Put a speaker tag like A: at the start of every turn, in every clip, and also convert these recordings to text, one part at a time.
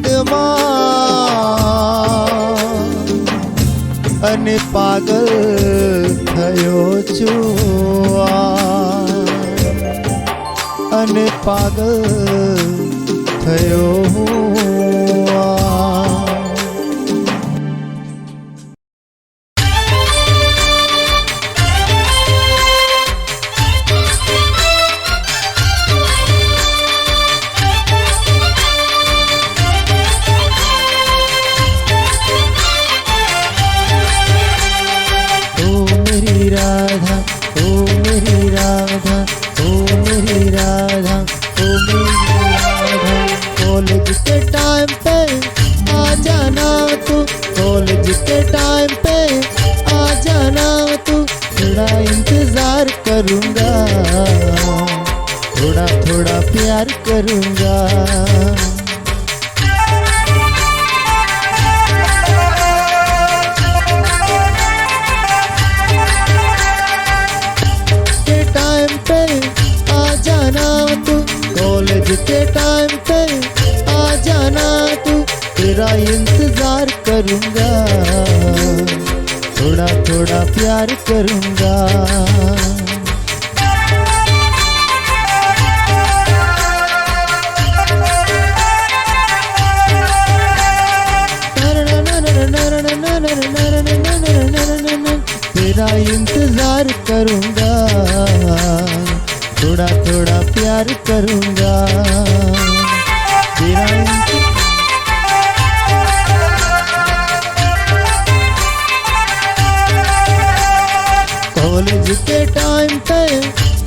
A: યાદમાં અને પાગલ થયો છું અને પાગલ થયો राधा ओ मेरी राधा ओ मेरी राधा ओ मेरी राधा कॉलेज के टाइम पे आ जाना तू कॉलेज के टाइम पे आ जाना तू थोड़ा इंतजार करूँगा थोड़ा थोड़ा प्यार करूँगा कॉलेज के टाइम पे आ जाना तू तेरा इंतजार करूँगा थोड़ा थोड़ा प्यार करूँगा तेरा इंतजार करूँगा थोड़ा थोड़ा प्यार करूँगा तेरा कॉलेज के टाइम पे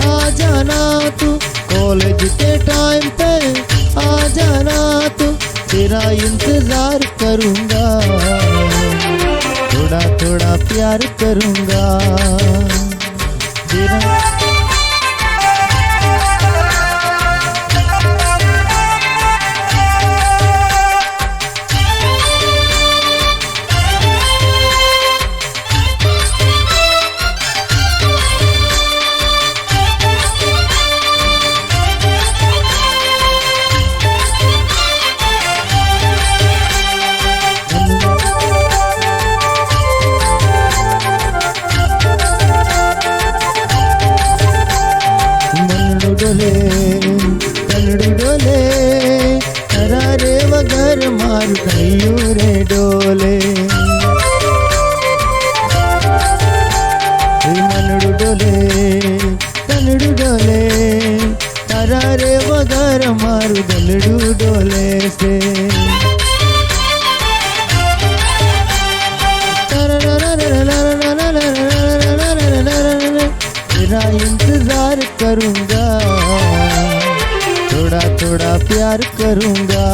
A: आ जाना तू कॉलेज के टाइम पे आ जाना तू तेरा इंतजार करूँगा थोड़ा थोड़ा प्यार करूँगा तेरा डोले कलड़ू डोले हरारे वगर मार गयू रे डोले मनड़ू डोले कलड़ू डोले हरारे वगर मारू दलड़ू डोले से तेरा इंतजार करूँगा थोड़ा थोड़ा प्यार करूँगा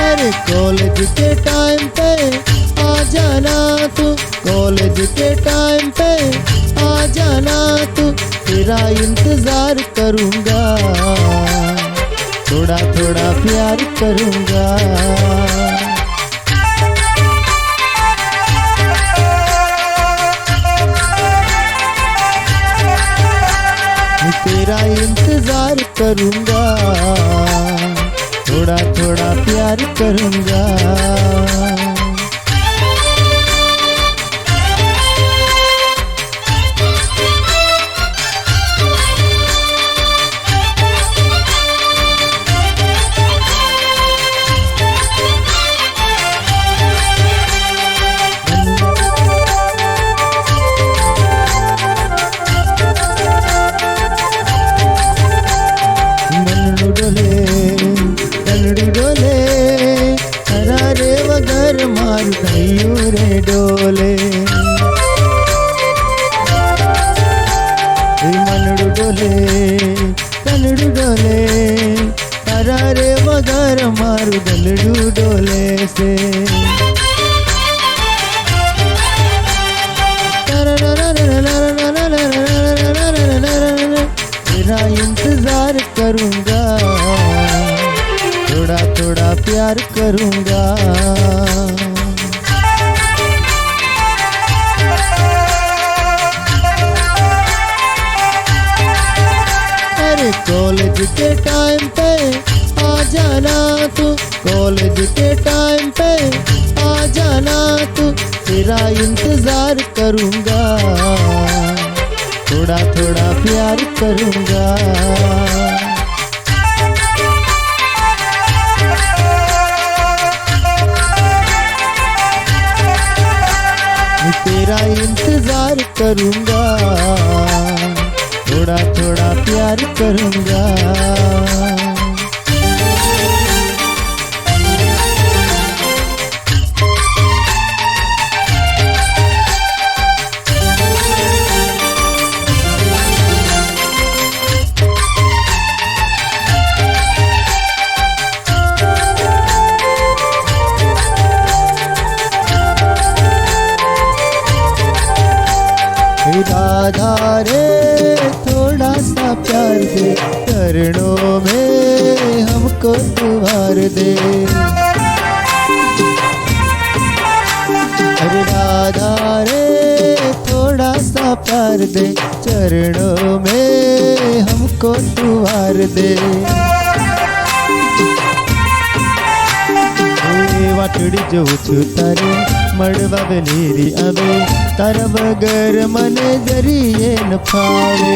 A: अरे कॉलेज के टाइम पे आ जाना तू कॉलेज के टाइम पे आ जाना तू तेरा इंतजार करूँगा थोड़ा थोड़ा प्यार करूँगा तेरा इंतजार करूँगा थोड़ा थोड़ा प्यार करूँगा डोले मनड़ू डोले कलड़ू डोले हरारे वगर मारू दलड़ू डोले से तेरा इंतजार करूँगा थोड़ा थोड़ा प्यार करूँगा कॉलेज के टाइम पे आ जाना तू, कॉलेज के टाइम पे आ जाना तू, तेरा इंतजार करूँगा, थोड़ा थोड़ा प्यार करूँगा। तेरा इंतजार करूँगा, थोड़ा थोड़ा प्यार करूँगा। राधा रे थोड़ा सा प्यार दे, चरणों में हमको संवार दे। अरे राधा रे थोड़ा सा प्यार दे, चरणों में हमको संवार दे। वाटड़ी जो छुतारे मड़वा बेलीरी अबे, तारा बगर मन जरिए न पावे।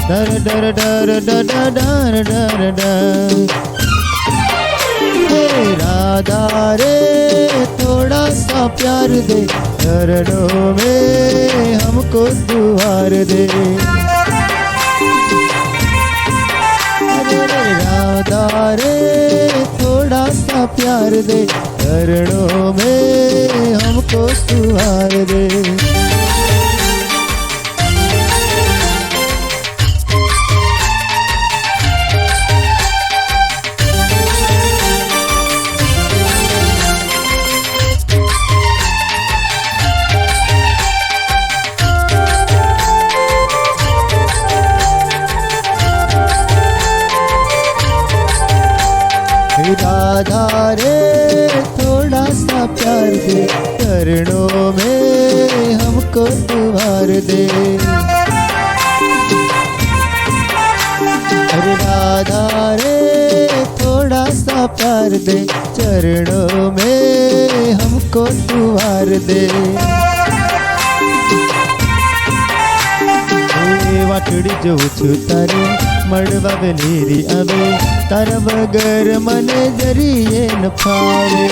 A: डर डर डर डर डर डर डर। राधा रे थोड़ा सा प्यार दे, चरणों में हमको दुआर दे। राधा रे थोड़ा सा प्यार दे, चरणों में हमको दुआर दे। राधा रे थोड़ा सा प्यार दे, चरणों में हमको दुआर दे। अरे राधा रे थोड़ा सा प्यार दे, चरणों में हमको दुआर दे। वाटड़ी जो छुतारे मड़वा बेलीरी अबे, तारा बगर मन जरिए न पावे।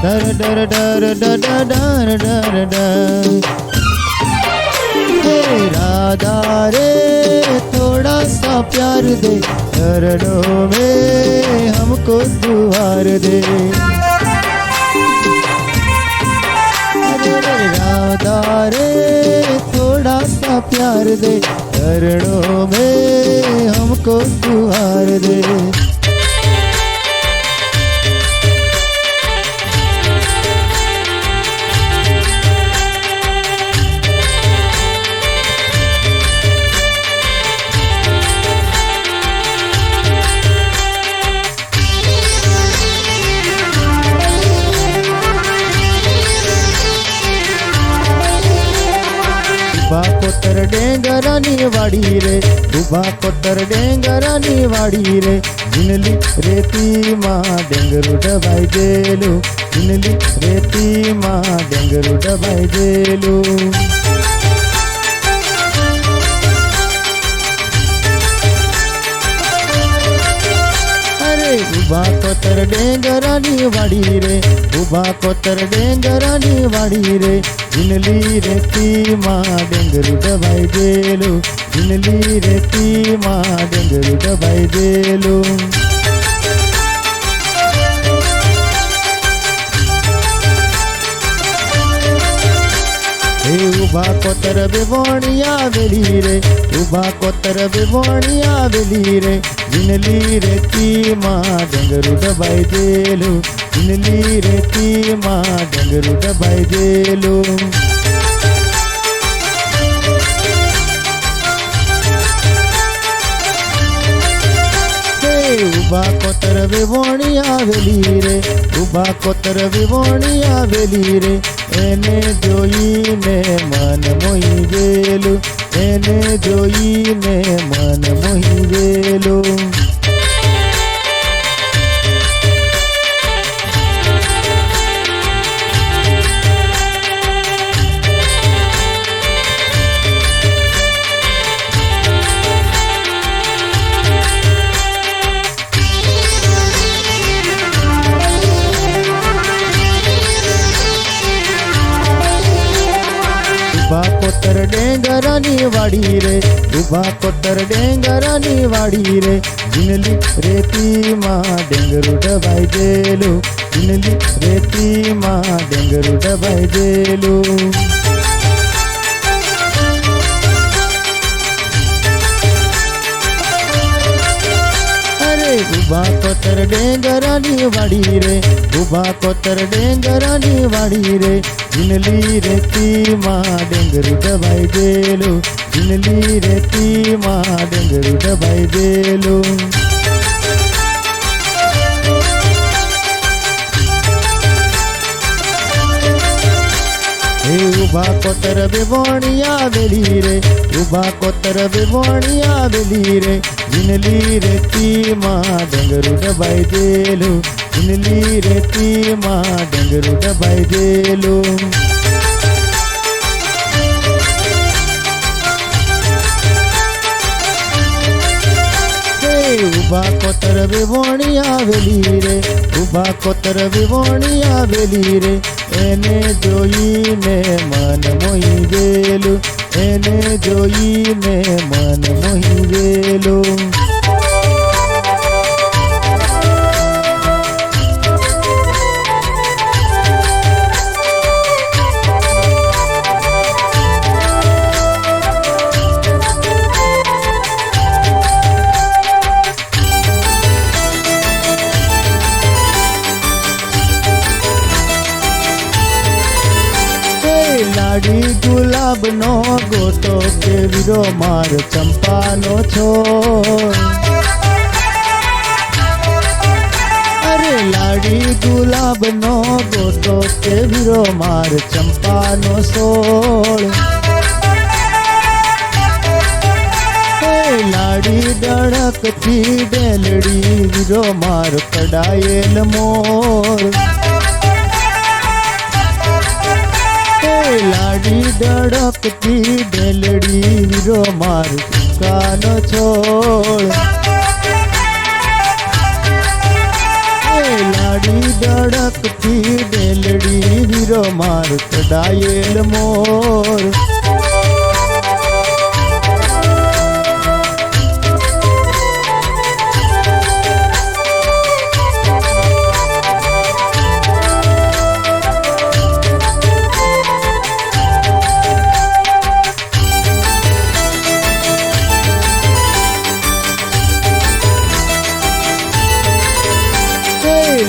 A: डर डर डर डर डर डर डर। राधा रे थोड़ा सा प्यार दे, चरणों में हमको दुआर दे। राधा रे थोड़ा सा प्यार दे, चरणों में हमको दुआर दे। कोतर डेंगरानी वाड़ी रे, उभा कोतर डेंगरानी वाड़ी रे। जिनली रेती माँ डेंगरू डबाई जेलू, जिनली रेती माँ डेंगरू डबाई जेलू। उभा कोतर डेंगरानी वाड़ी रे, उभा कोतर डेंगरानी वाड़ी रे। जिनली रेती माँ डेंगरू डबाई जेलू, जिनली रेती माँ डेंगरू डबाई जेलू। उभा कोतर बेवणिया वेली रे, उभा कोतर बेवणिया वेली रे। जिनली रेती माँ डेंगरू डबाई जेलू, जिनली रेती माँ डेंगरू डबाई जेलू। ઉભા કોતર વિવોણી આવેલી રે, ઉભા કોતર વિવોણી આવેલી રે, એને જોઈને મન મોહી ગયેલું, એને જોઈને મન મોહી ગયેલું. ઉભા કોતર ડેંગરાની વાડી રે, ઉભા કોતર ડેંગરાની વાડી રે, જીનલી રેતીમાં ડેંગરું ડબાઈ ગયેલું, જીનલી રેતીમાં ડેંગરું ડબાઈ ગયેલું. ઉભા કોતર ડેંગરાની વાડી રે, ઉભા કોતર ડેંગરાની વાડી રે, જીનલી રેતીમાં ડેંગરું ડબાઈ ગયેલું, જીનલી રેતીમાં ડેંગરું ડબાઈ ગયેલું. ઉભા કોતર વિવોણી આવેલી રે, ઉભા કોતર વિવોણી આવેલી રે, જીનલી રેતીમાં ડેંગરું ડબાઈ ગયેલું, જીનલી રેતીમાં ડેંગરું ડબાઈ ગયેલું. ઉભા કોતર વિવોણી આવેલી રે, ઉભા કોતર વિવોણી આવેલી રે, એને જોઈને મન મોહી ગયેલું, એને જોઈને મન મોહી ગયેલું. લાડી ગુલાબનો ગોટો કેવીરો માર ચંપાનો છોડ. અરે લાડી ગુલાબનો ગોટો કેવીરો માર ચંપાનો છોડ. લાડી ડળકથી ડેલડી વીરો માર કડાયેલ મોર. લાડી ડળકતી ડેલડી વીરો માર કાનો છોડ. લાડી ડળકતી ડેલડી વીરો માર કડાયેલ મોર.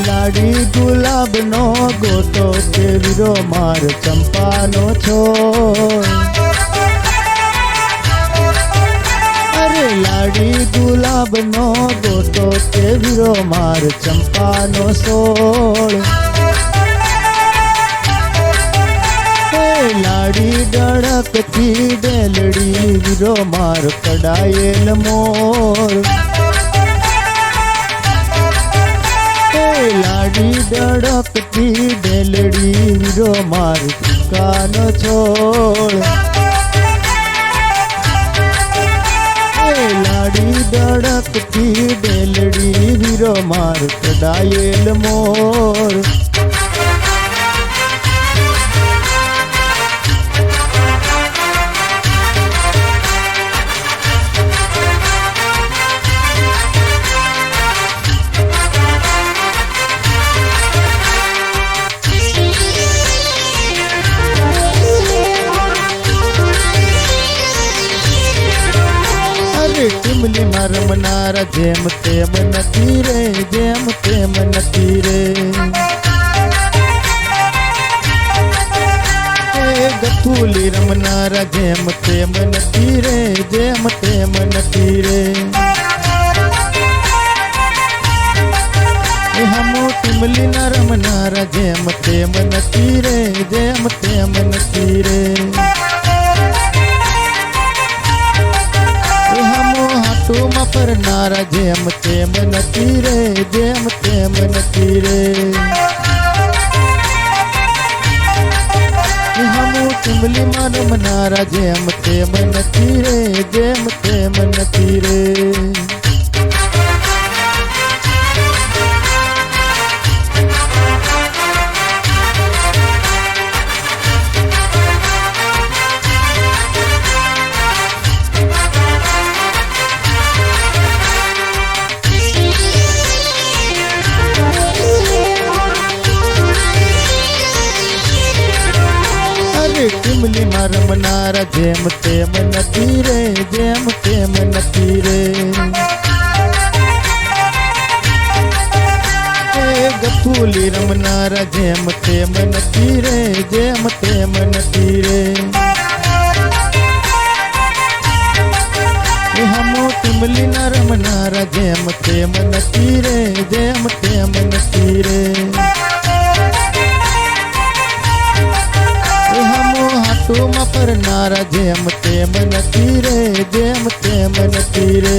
A: લાડી ગુલાબનો ગોટો કેવીરો માર ચંપાનો છોડ. અરે લાડી ગુલાબનો ગોટો કેવીરો માર ચંપાનો છોડ. લાડી ડળકથી ડેલડી વીરો માર કડાયેલ મોર. લાડી ડળકતી ડેલડી વીરો માર કાનો છોડ. લાડી ડળકતી ડેલડી વીરો માર કડાયેલ મોર. ટીમલીમાં રમનારા જેમ તેમ નથી રે, જેમ તેમ નથી રે. ગથુલી રમનારા જેમ તેમ નથી રે, જેમ તેમ નથી રે. हमू टिमली नरम नारा जेम तेम नकी रे, जेम तेम नकी रे। हमू हाटू मपर नारा जेम तेम नकी रे, जेम तेम नकी रे। हमू टिमली नरम नारा जेम तेम नकी रे, जेम तेम नकी रे। टिमली मरम नारा जेम तेम नकी रे, जेम तेम नकी रे। गफूली रम नारा जेम तेम नकी रे, जेम तेम नकी रे। हमू टिमली नरम नारा जेम तेम नकी रे, जेम तेम नकी रे। हाटू मपर नारा जेम तेम नकी रे, जेम तेम नकी रे।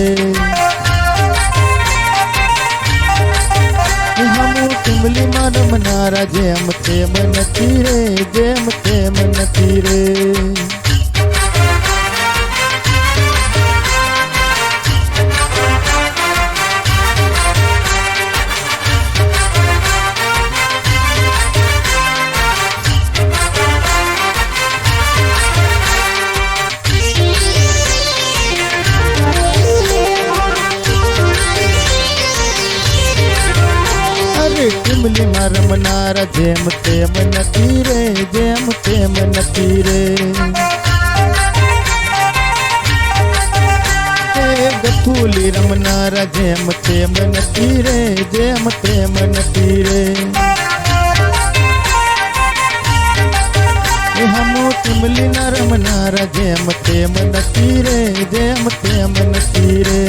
A: हमू टिमली मरम नारा जेम तेम नकी रे, जेम तेम नकी रे। टिमली मरम नारा जेम तेम नकी रे, जेम तेम नकी रे। गफूली रम नारा जेम तेम नकी रे, जेम तेम नकी रे। हमू टिमली नरम नारा जेम तेम नकी रे, जेम तेम नकी रे।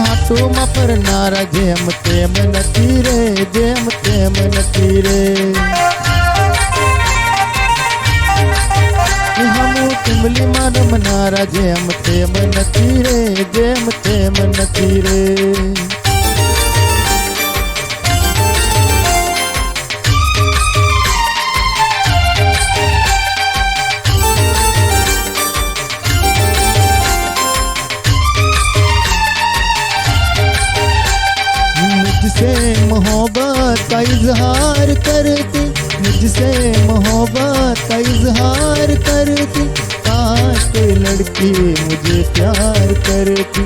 A: हाटू मपर नारा जेम तेम नकी रे, जेम तेम नकी रे। हमू टिमली मरम नारा जेम तेम नकी रे, जेम तेम नकी रे। मुझसे मोहब्बत का इजहार करती, मुझसे मोहब्बत का इजहार करती, काश कोई लड़की मुझे प्यार करती।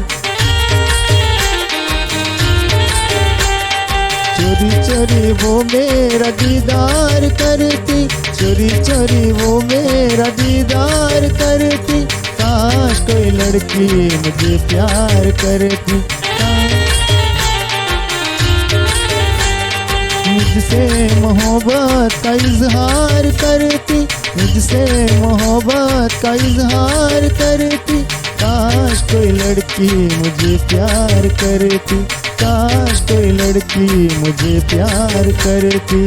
A: चोरी चोरी वो मेरा दीदार करती, चोरी चोरी वो मेरा दीदार करती, काश कोई लड़की मुझे प्यार करती। मुझसे मोहब्बत का इजहार करती, मुझसे मोहब्बत का इजहार करती, काश कोई लड़की मुझे प्यार करती, काश कोई लड़की मुझे प्यार करती।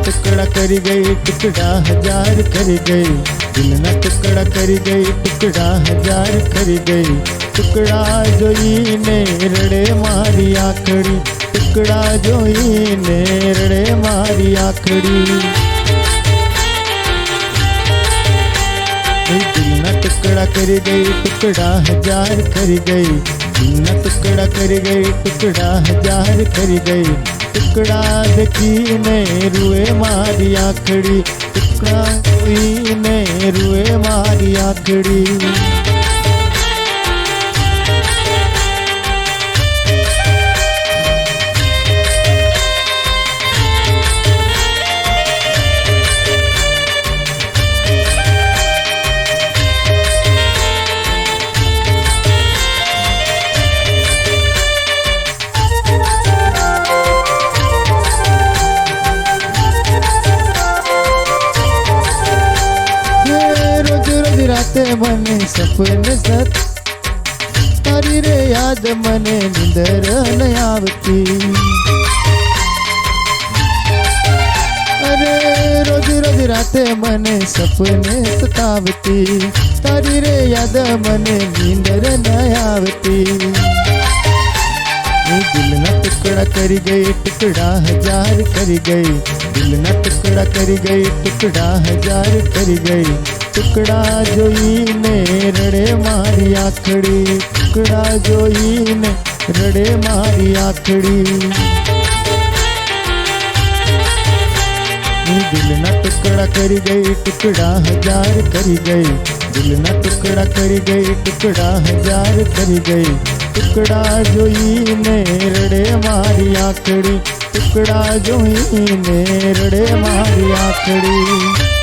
A: टुकड़ा करी गई, टुकड़ा हजार करी गई, दिल न टुकड़ा करी गई, टुकड़ा हजार करी गई। टुकड़ा जोई ने रड़े मारी आखड़ी, टुकड़ा जोई ने रड़े मारी आखड़ी। दिल न टुकड़ा करी गई, टुकड़ा हजार करी गई, दिल न टुकड़ा करी गई, टुकड़ा हजार करी गई। टुकड़ा देखी ने रुए मारी आखड़ी, टुकड़ा देखी ने रुए मारी आखड़ी। સપને સત તારી રે યાદ મને નિંદર ન આવતી અરે રોજ રોજ રાતે મને સપને સતાવતી તારી રે યાદ મને નીંદર ન આવતી દિલના ટુકડા કરી ગઈ ટુકડા હજાર કરી ગઈ દિલના ટુકડા કરી ગઈ ટુકડા હજાર કરી ગઈ ટુકડા જોઈને રડે મારી આંખડી ટુકડા જોઈને રડે મારી આંખડી દિલના ટુકડા કરી ગઈ ટુકડા હજાર કરી ગઈ દિલના ટુકડા કરી ગઈ ટુકડા હજાર કરી ગઈ ટુકડા જોઈને રડે મારી આંખડી ટુકડા જોઈને રડે મારી આંખડી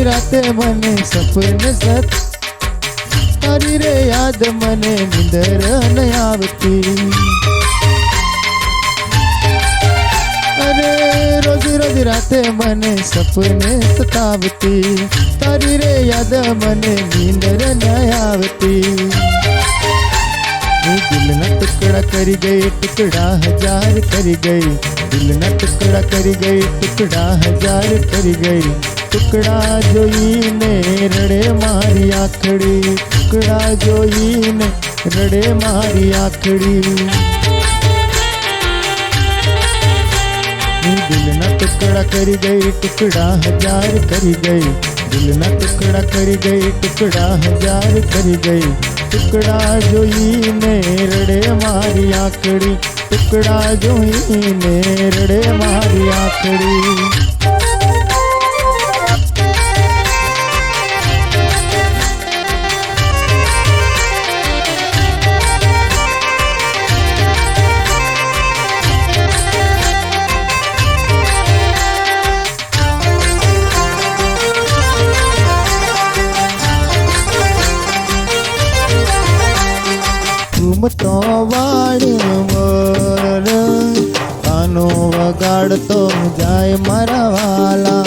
A: રાતે મને સપને સત તારી રે યાદ મને નિંદર ન આવતી અરે રોજ રોજ રાતે મને સપને સતાવતી તારી રે યાદ મને નીંદર ન આવતી દિલના ટુકડા કરી ગઈ ટુકડા હજાર કરી ગઈ દિલના ટુકડા કરી ગઈ ટુકડા હજાર કરી ગઈ ટુકડા જોઈને રડે મારી આંખડી ટુકડા જોઈને રડે મારી આંખડી દિલના ટુકડા કરી ગઈ ટુકડા હજાર કરી ગઈ દિલના ટુકડા કરી ગઈ ટુકડા હજાર કરી ગઈ ટુકડા જોઈને રડે મારી આંખડી ટુકડા જોઈને રડે મારી આંખડી તો વાડ મોર કાનો વગાડતો જાય મારા વાલા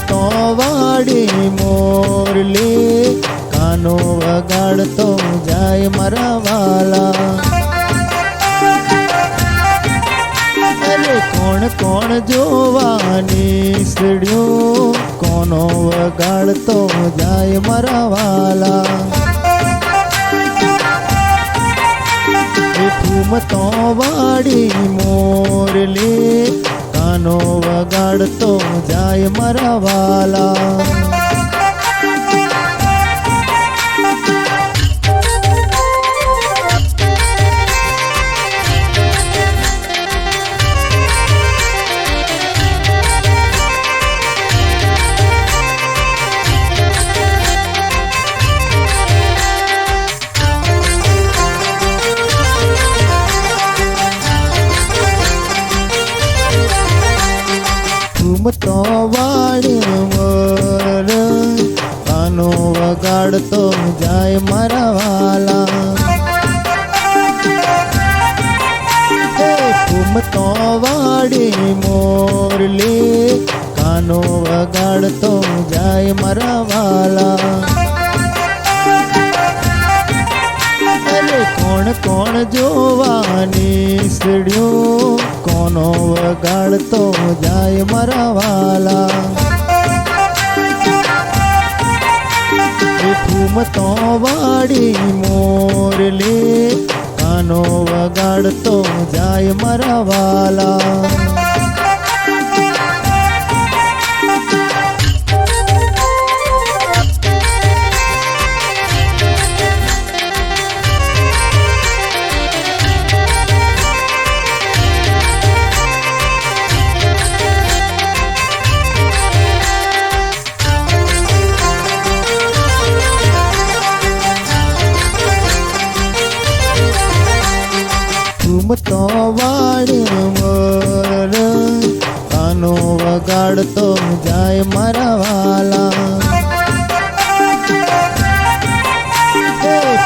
A: તો વાડી મોરલી કાનો વગાડતો જાય મારા વાલા અરે કોણ કોણ જોવાની સીડ્યું કોનો વગાડતો જાય મારા વાલા તો વાડી મોરલી કાનો વગાડતો જાય મારા વાલા તો વાડી મોર કાનો વગાડતો જાય મારા વાલા તો વાડી મોરલી કાનો વગાડતો જાય મારા વાલા અરે કોણ કોણ જોવાની સીડ્યું કોનો વગાડતો જાય મારા વાલા તો વાડી મોરલી કાનો વગાડતો જાય મારા વાલા વગાડતો જાય મારા વાલા.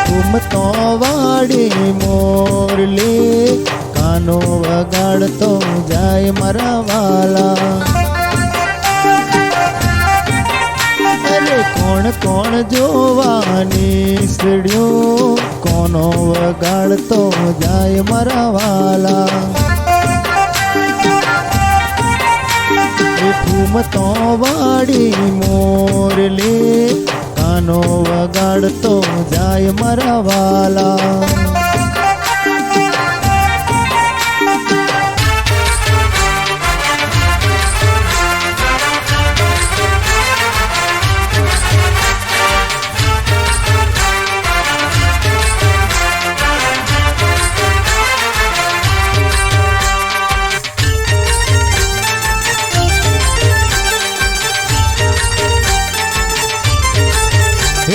A: ઘૂમતો વાડી મોરલી કાનો વગાડતો જાય મારા વાલા. અરે કોણ કોણ જોવાની સીડ્યું કોનો વગાડતો જાય મારા વાલા. ઘૂમતો વાડી મોરલી કાનો વગાડતો જાય મારા વાલા.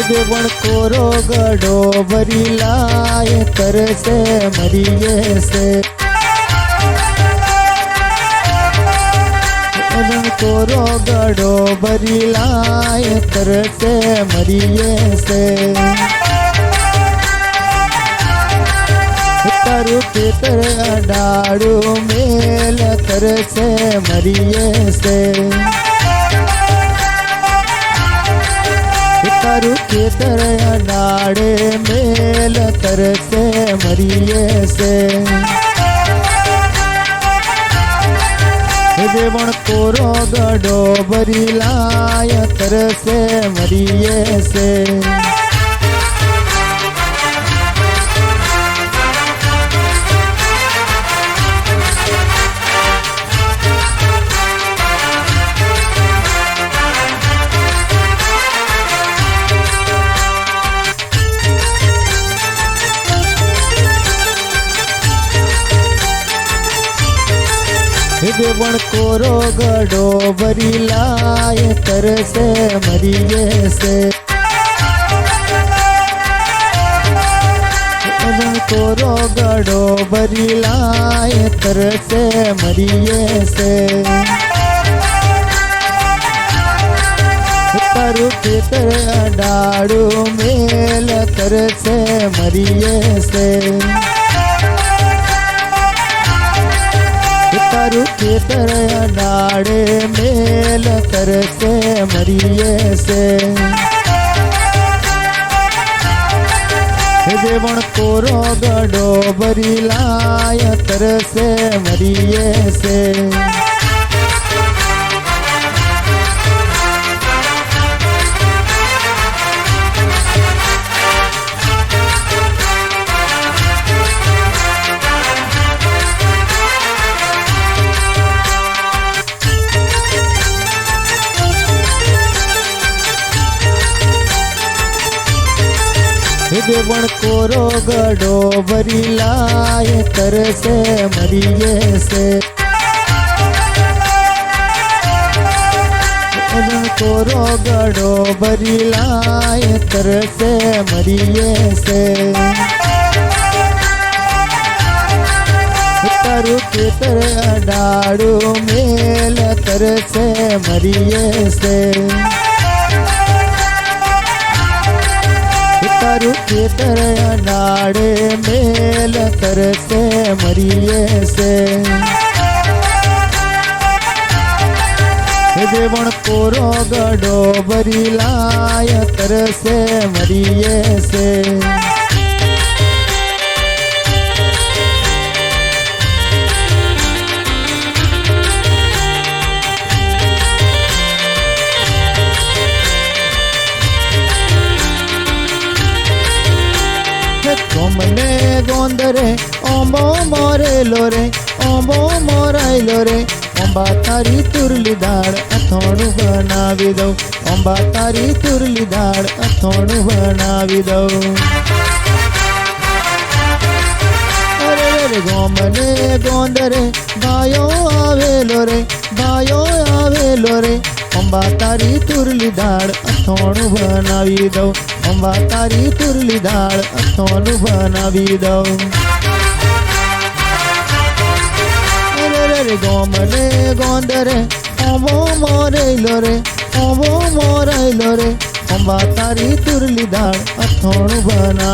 A: દેવણ કોરો ગડો ભરી લાય તરસે મરીએ સે. દેવણ કોરો ગડો ભરી લાય તરસે મરીએ સે. તારું ખેતર અડાડું મેલ તરસે મરીએ સે. તારું ખેતર અડાડે મેલ તરસે મરીએ સે. દેવણ કોરો ગડો ભરી લાય તરસે મરીએ સે. દેવણ કોરો ગડો ભરી લાય તરસે મરીએ સે. દેવણ કોરો ગડો ભરી લાય તરસે મરીએ સે. તારું ખેતર અડાડું મેલ તરસે મરીએ સે. તારું ખેતર અડાડે મેલ તરસે મરીએ સે. દેવણ કોરો ગડો ભરી લાય તરસે મરીએ સે. દેવણ કોરો ગડો ભરી લાય તરસે મરીએ સે. દેવણ કોરો ગડો ભરી લાય તરસે મરીએ સે. તારું ખેતર અડાડું મેલ તરસે મરીએ સે. તારું ખેતર અડાડે મેલ તરસે મરીએ સે. દેવણ કોરો ગડો ભરી લાય તરસે મરીએ સે. ગોમને ગોંદરે ઓંબો મોરેલો રે ઓંબો મોરાયેલો રે. અંબા તારી તુરલી દાળ અથોણું બનાવી દઉં. અંબા તારી તુરલી દાળ અથોણું બનાવી દઉં. અરે રે ગોમને ગોંદરે ભાયો આવેલો રે ભાયો આવેલો રે. અંબા તારી તુરલી દાળ અથોણું બનાવી દઉં. અંબા તારી તુરલી દાળ અથોણું બનાવી દઉં. અરે રે ગોમને ગોંદરે ઓમો મોરેલો રે ઓમો મોરાયલો રે અંબા તારી તુરલી દાળ અથોણું બના